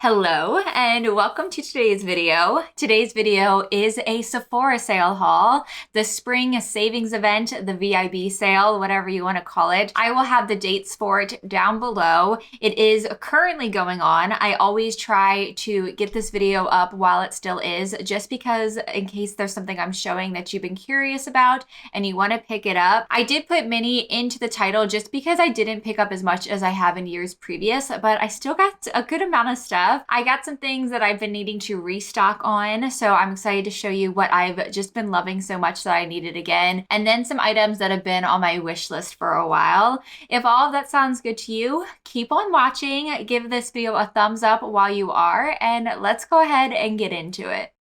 Hello and welcome to today's video. Today's video is a Sephora sale haul, the spring savings event, the VIB sale, whatever you want to call it. I will have the dates for it down below. It is currently going on. I always try to get this video up while it still is, just because in case there's something I'm showing that you've been curious about and you want to pick it up. I did put mini into the title just because I didn't pick up as much as I have in years previous, but I still got a good amount of stuff. I got some things that I've been needing to restock on, so I'm excited to show you what I've just been loving so much that I need it again, and then some items that have been on my wish list for a while. If all of that sounds good to you, keep on watching, give this video a thumbs up while you are, and let's go ahead and get into it.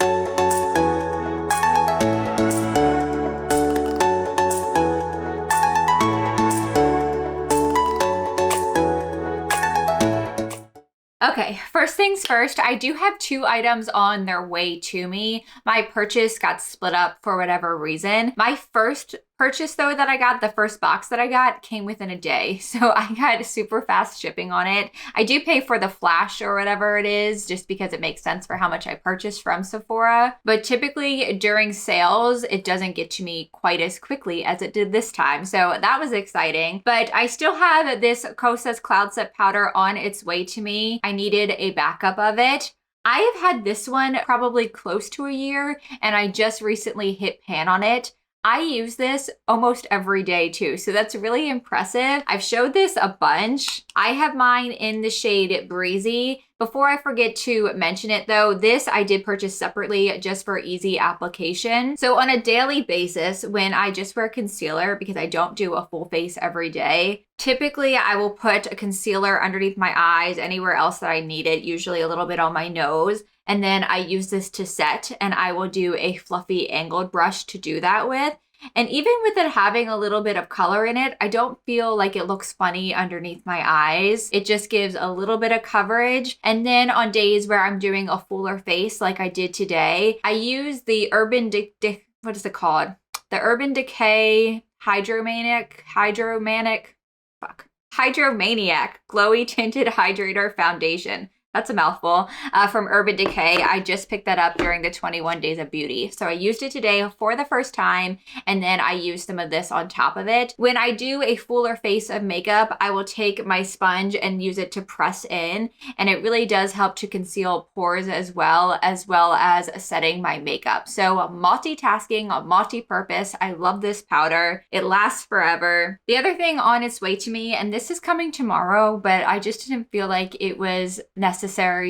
Okay, first things first, I do have two items on their way to me. My purchase got split up for whatever reason. My first purchase though that I got, the first box that I got, came within a day. So I got super fast shipping on it. I do pay for the flash or whatever it is, just because it makes sense for how much I purchased from Sephora. But typically during sales, it doesn't get to me quite as quickly as it did this time. So that was exciting. But I still have this Kosas Cloud Set Powder on its way to me. I needed a backup of it. I have had this one probably close to a year, and I just recently hit pan on it. I use this almost every day too, so that's really impressive. I've showed this a bunch. I have mine in the shade Breezy. Before I forget to mention it though, this I did purchase separately just for easy application. So on a daily basis, when I just wear concealer, because I don't do a full face every day, typically I will put a concealer underneath my eyes, anywhere else that I need it, usually a little bit on my nose. And then I use this to set, and I will do a fluffy angled brush to do that with. And even with it having a little bit of color in it, I don't feel like it looks funny underneath my eyes. It just gives a little bit of coverage. And then on days where I'm doing a fuller face like I did today, I use the what is it called? The Urban Decay HydroManiac Glowy Tinted Hydrator Foundation. That's a mouthful, from Urban Decay. I just picked that up during the 21 Days of Beauty. So I used it today for the first time, and then I used some of this on top of it. When I do a fuller face of makeup, I will take my sponge and use it to press in, and it really does help to conceal pores as well as setting my makeup. So multitasking, multi-purpose. I love this powder. It lasts forever. The other thing on its way to me, and this is coming tomorrow, but I just didn't feel like it was necessary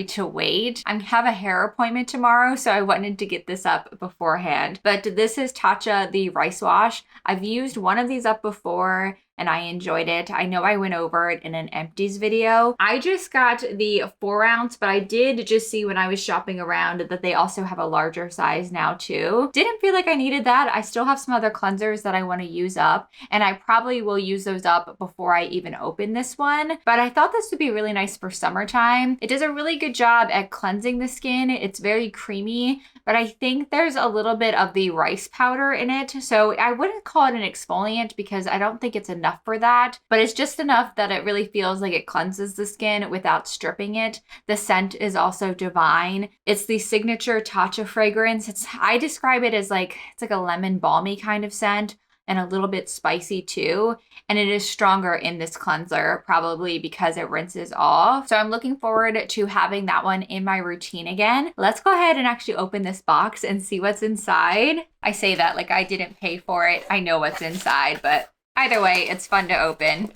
to wait. I have a hair appointment tomorrow, so I wanted to get this up beforehand. But this is Tatcha, the rice wash. I've used one of these up before and I enjoyed it. I know I went over it in an empties video. I just got the 4 ounce, but I did just see when I was shopping around that they also have a larger size now too. Didn't feel like I needed that. I still have some other cleansers that I want to use up, and I probably will use those up before I even open this one. But I thought this would be really nice for summertime. It does a really good job at cleansing the skin. It's very creamy, but I think there's a little bit of the rice powder in it. So I wouldn't call it an exfoliant because I don't think it's enough for that, but it's just enough that it really feels like it cleanses the skin without stripping it. The scent is also divine. It's the signature Tatcha fragrance. I describe it as it's like a lemon balmy kind of scent, and a little bit spicy too. And it is stronger in this cleanser, probably because it rinses off. So I'm looking forward to having that one in my routine again. Let's go ahead and actually open this box and see what's inside. I say that like I didn't pay for it. I know what's inside, but either way, it's fun to open.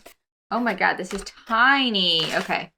Oh my God, this is tiny. Okay.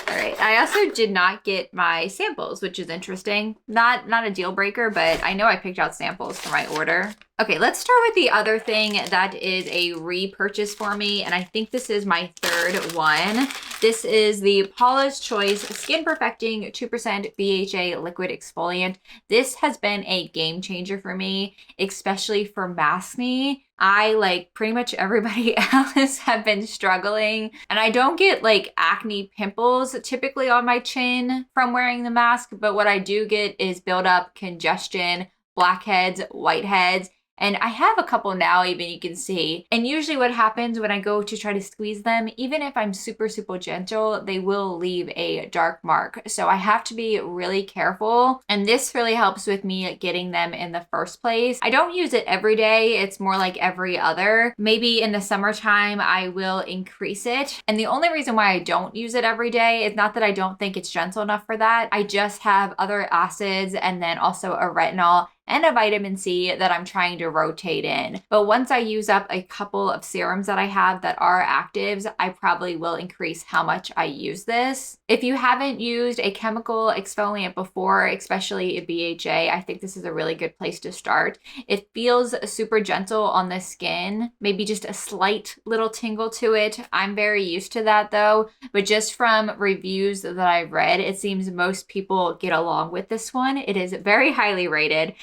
All right. I also did not get my samples, which is interesting. Not a deal breaker, but I know I picked out samples for my order. Okay, let's start with the other thing that is a repurchase for me, and I think this is my third one. This is the Paula's Choice Skin Perfecting 2% BHA Liquid Exfoliant. This has been a game changer for me, especially for maskne. I, like pretty much everybody else, have been struggling, and I don't get like acne pimples typically on my chin from wearing the mask, but what I do get is buildup, congestion, blackheads, whiteheads, And I have a couple now, even you can see. And usually what happens when I go to try to squeeze them, even if I'm super, super gentle, they will leave a dark mark. So I have to be really careful. And this really helps with me getting them in the first place. I don't use it every day. It's more like every other. Maybe in the summertime, I will increase it. And the only reason why I don't use it every day is not that I don't think it's gentle enough for that. I just have other acids and then also a retinol and a vitamin C that I'm trying to rotate in. But once I use up a couple of serums that I have that are actives, I probably will increase how much I use this. If you haven't used a chemical exfoliant before, especially a BHA, I think this is a really good place to start. It feels super gentle on the skin, maybe just a slight little tingle to it. I'm very used to that though, but just from reviews that I've read, it seems most people get along with this one. It is very highly rated.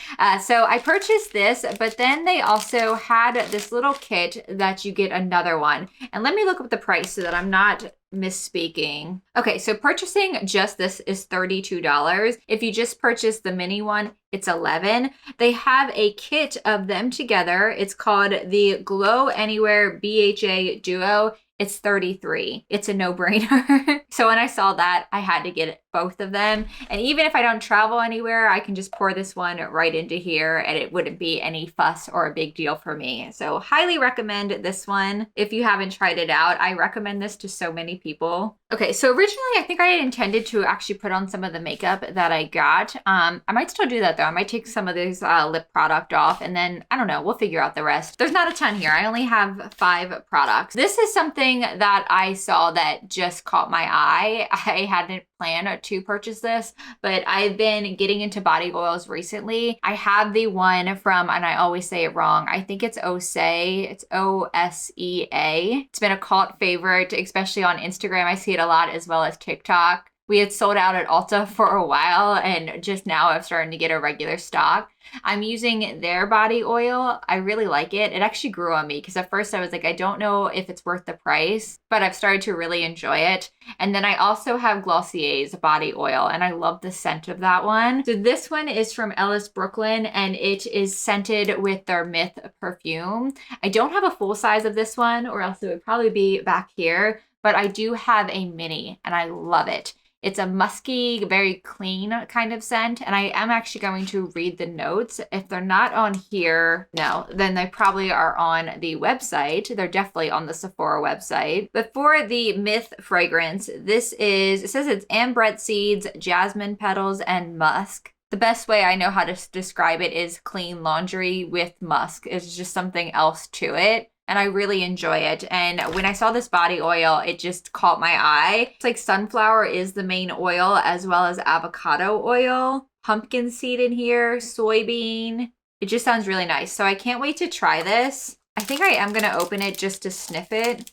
So I purchased this, but then they also had this little kit that you get another one. And let me look up the price so that I'm not misspeaking. Okay, so purchasing just this is $32. If you just purchase the mini one, it's $11. They have a kit of them together. It's called the Glow Anywhere BHA Duo. It's $33. It's a no-brainer. So when I saw that, I had to get both of them. And even if I don't travel anywhere, I can just pour this one right into here and it wouldn't be any fuss or a big deal for me. So highly recommend this one. If you haven't tried it out, I recommend this to so many people. Okay, so originally I think I had intended to actually put on some of the makeup that I got. I might still do that though. I might take some of this lip product off and then, I don't know, we'll figure out the rest. There's not a ton here. I only have 5 products. This is something that I saw that just caught my eye. I hadn't planned to purchase this, but I've been getting into body oils recently. I have the one from, and I always say it wrong, I think it's Osea. It's Osea. It's been a cult favorite, especially on Instagram. I see it a lot as well as TikTok. We had sold out at Ulta for a while and just now I'm starting to get a regular stock. I'm using their body oil. I really like it. It actually grew on me because at first I was like, I don't know if it's worth the price, but I've started to really enjoy it. And then I also have Glossier's body oil and I love the scent of that one. So this one is from Ellis Brooklyn and it is scented with their Myth perfume. I don't have a full size of this one or else it would probably be back here, but I do have a mini and I love it. It's a musky, very clean kind of scent, and I am actually going to read the notes. If they're not on here, no, then they probably are on the website. They're definitely on the Sephora website. But for the Myth fragrance, this is, it says it's ambrette seeds, jasmine petals, and musk. The best way I know how to describe it is clean laundry with musk. It's just something else to it. And I really enjoy it. And when I saw this body oil, it just caught my eye. It's like sunflower is the main oil as well as avocado oil, pumpkin seed in here, soybean. It just sounds really nice. So I can't wait to try this. I think I am gonna open it just to sniff it.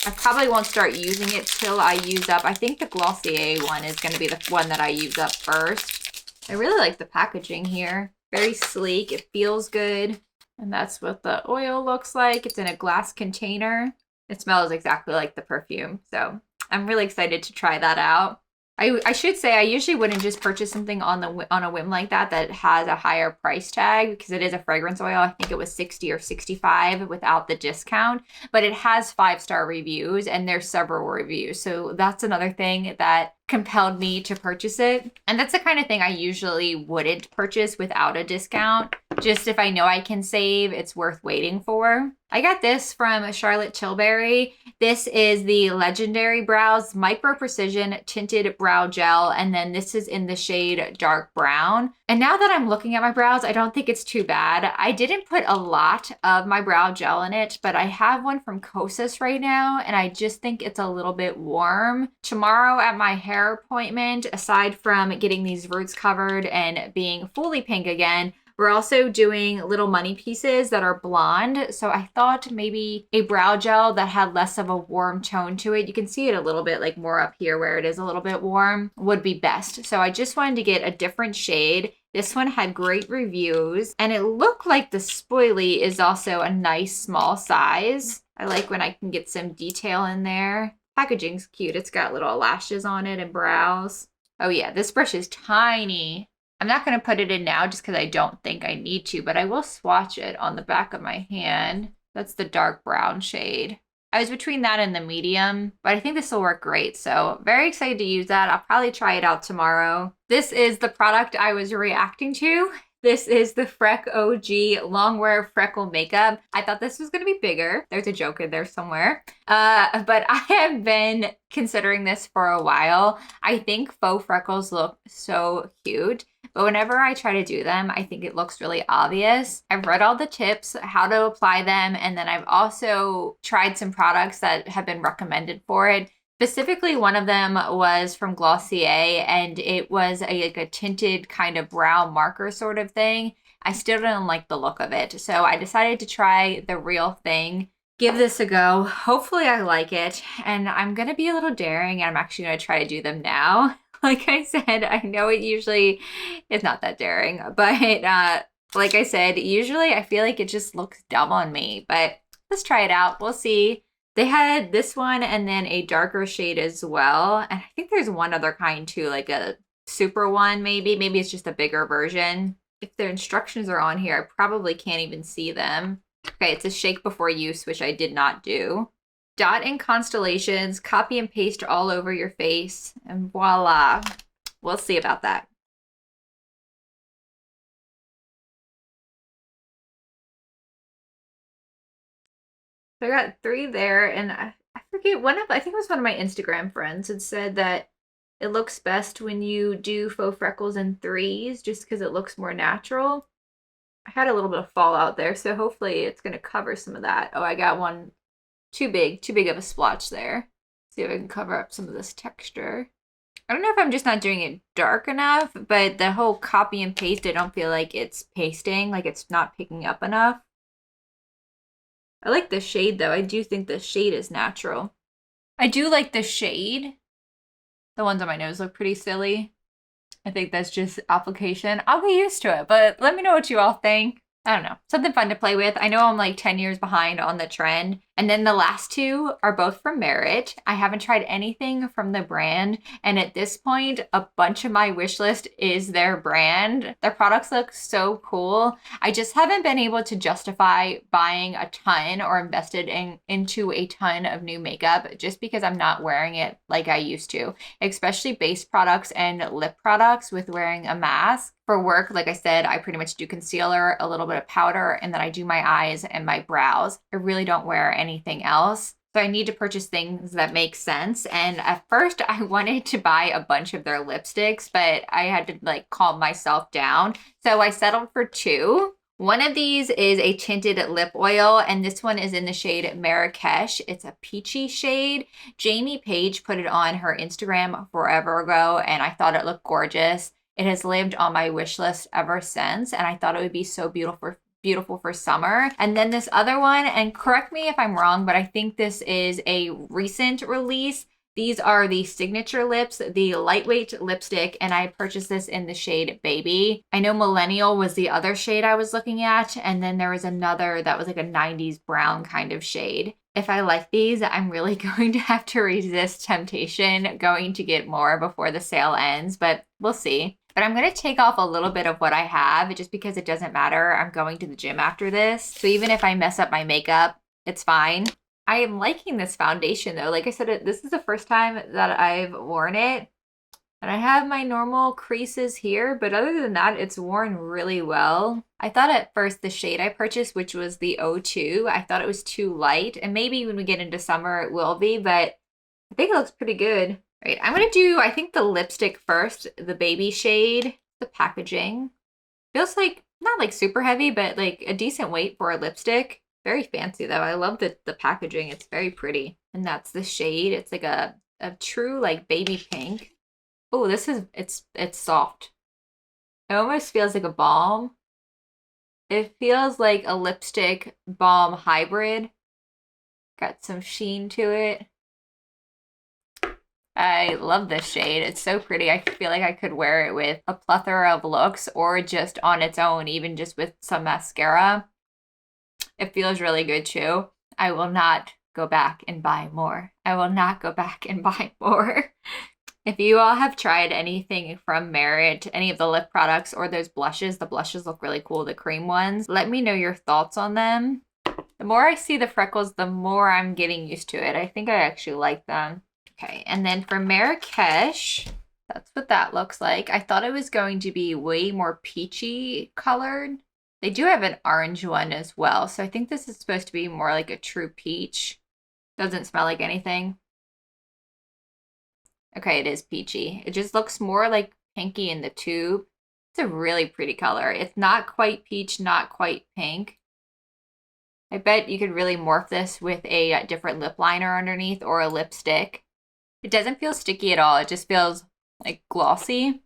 I probably won't start using it till I use up. I think the Glossier one is gonna be the one that I use up first. I really like the packaging here. Very sleek, it feels good. And that's what the oil looks like. It's in a glass container. It smells exactly like the perfume. So I'm really excited to try that out. I should say I usually wouldn't just purchase something on a whim like that has a higher price tag because it is a fragrance oil. I think it was 60 or 65 without the discount, but it has 5-star reviews and there's several reviews. So that's another thing that compelled me to purchase it. And that's the kind of thing I usually wouldn't purchase without a discount. Just if I know I can save, it's worth waiting for. I got this from Charlotte Tilbury. This is the Legendary Brows Micro Precision Tinted Brow Gel. And then this is in the shade Dark Brown. And now that I'm looking at my brows, I don't think it's too bad. I didn't put a lot of my brow gel in it, but I have one from Kosas right now. And I just think it's a little bit warm. Tomorrow at my hair appointment, aside from getting these roots covered and being fully pink again, we're also doing little money pieces that are blonde. So I thought maybe a brow gel that had less of a warm tone to it, you can see it a little bit like more up here where it is a little bit warm, would be best. So I just wanted to get a different shade. This one had great reviews and it looked like the spoilie is also a nice small size. I like when I can get some detail in there. Packaging's cute. It's got little lashes on it and brows. Oh yeah, this brush is tiny. I'm not going to put it in now just because I don't think I need to, but I will swatch it on the back of my hand. That's the dark brown shade. I was between that and the medium, but I think this will work great. So very excited to use that. I'll probably try it out tomorrow. This is the product I was reacting to. This is the Freck OG Longwear Freckle Makeup. I thought this was going to be bigger. There's a joke in there somewhere. But I have been considering this for a while. I think faux freckles look so cute. But whenever I try to do them, I think it looks really obvious. I've read all the tips, how to apply them, and then I've also tried some products that have been recommended for it. Specifically, one of them was from Glossier, and it was like a tinted kind of brow marker sort of thing. I still didn't like the look of it, so I decided to try the real thing. Give this a go. Hopefully I like it, and I'm going to be a little daring, and I'm actually going to try to do them now. Like I said, I know it usually is not that daring, but like I said, usually I feel like it just looks dumb on me, but let's try it out. We'll see. They had this one and then a darker shade as well. And I think there's one other kind too, like a super one maybe. Maybe it's just a bigger version. If their instructions are on here, I probably can't even see them. Okay, it's a shake before use, which I did not do. Dot in constellations, copy and paste all over your face, and voila. We'll see about that. So I got 3 there, and I forget, I think it was one of my Instagram friends had said that it looks best when you do faux freckles in 3s, just because it looks more natural. I had a little bit of fallout there, so hopefully it's going to cover some of that. Oh, I got one too big of a splotch there. See if I can cover up some of this texture. I don't know if I'm just not doing it dark enough, but the whole copy and paste, I don't feel like it's pasting, like it's not picking up enough. I like the shade though. I do think the shade is natural. I do like the shade. The ones on my nose look pretty silly. I think that's just application. I'll get used to it, but let me know what you all think. I don't know, something fun to play with. I know I'm like 10 years behind on the trend. And then the last 2 are both from Merit. I haven't tried anything from the brand. And at this point, a bunch of my wish list is their brand. Their products look so cool. I just haven't been able to justify buying a ton or invested into a ton of new makeup just because I'm not wearing it like I used to, especially base products and lip products with wearing a mask. For work, like I said, I pretty much do concealer, a little bit of powder, and then I do my eyes and my brows. I really don't wear anything else. So I need to purchase things that make sense. And at first I wanted to buy a bunch of their lipsticks, but I had to like calm myself down. So I settled for 2. One of these is a tinted lip oil, and this one is in the shade Marrakesh. It's a peachy shade. Jamie Page put it on her Instagram forever ago, and I thought it looked gorgeous. It has lived on my wish list ever since, and I thought it would be so beautiful for summer. And then this other one, and correct me if I'm wrong, but I think this is a recent release. These are the Signature Lips, the lightweight lipstick, and I purchased this in the shade Baby. I know Millennial was the other shade I was looking at, and then there was another that was like a 90s brown kind of shade. If I like these, I'm really going to have to resist temptation going to get more before the sale ends, but we'll see. But I'm going to take off a little bit of what I have just because it doesn't matter. I'm going to the gym after this. So even if I mess up my makeup, it's fine. I am liking this foundation though. Like I said, this is the first time that I've worn it. And I have my normal creases here, but other than that, it's worn really well. I thought at first the shade I purchased, which was the 02, I thought it was too light. And maybe when we get into summer, it will be, but I think it looks pretty good. Right, I'm gonna do, I think the lipstick first, the Baby shade. The packaging feels like, not like super heavy, but like a decent weight for a lipstick. Very fancy though. I love the packaging. It's very pretty. And that's the shade. It's like a true like baby pink. Oh, this is, it's soft. It almost feels like a balm. It feels like a lipstick balm hybrid. Got some sheen to it. I love this shade. It's so pretty. I feel like I could wear it with a plethora of looks or just on its own, even just with some mascara. It feels really good too. I will not go back and buy more. I will not go back and buy more. If you all have tried anything from Merit, any of the lip products or those blushes, the blushes look really cool, the cream ones. Let me know your thoughts on them. The more I see the freckles, the more I'm getting used to it. I think I actually like them. Okay, and then for Marrakesh, that's what that looks like. I thought it was going to be way more peachy colored. They do have an orange one as well, so I think this is supposed to be more like a true peach. Doesn't smell like anything. Okay, it is peachy. It just looks more like pinky in the tube. It's a really pretty color. It's not quite peach, not quite pink. I bet you could really morph this with a different lip liner underneath or a lipstick. It doesn't feel sticky at all. It just feels like glossy.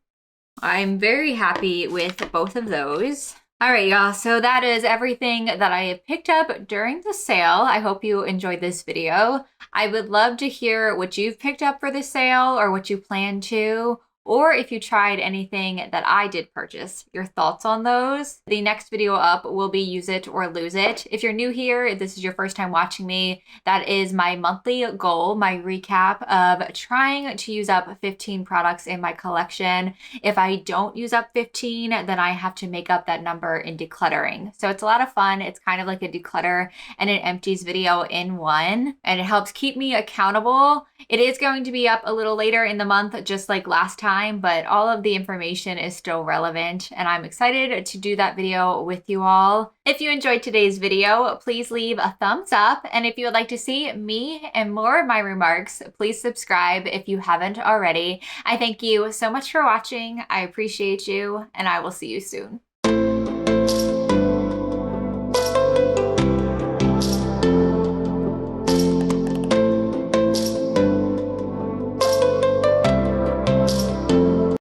I'm very happy with both of those. All right, y'all, so that is everything that I have picked up during the sale. I hope you enjoyed this video. I would love to hear what you've picked up for the sale or what you plan to, or if you tried anything that I did purchase, your thoughts on those. The next video up will be use it or lose it. If you're new here, if this is your first time watching me, that is my monthly goal, my recap of trying to use up 15 products in my collection. If I don't use up 15, then I have to make up that number in decluttering. So it's a lot of fun. It's kind of like a declutter and an empties video in one, and it helps keep me accountable. It is going to be up a little later in the month, just like last time, but all of the information is still relevant, and I'm excited to do that video with you all. If you enjoyed today's video, please leave a thumbs up, and if you would like to see me and more of my remarks, please subscribe if you haven't already. I thank you so much for watching. I appreciate you, and I will see you soon.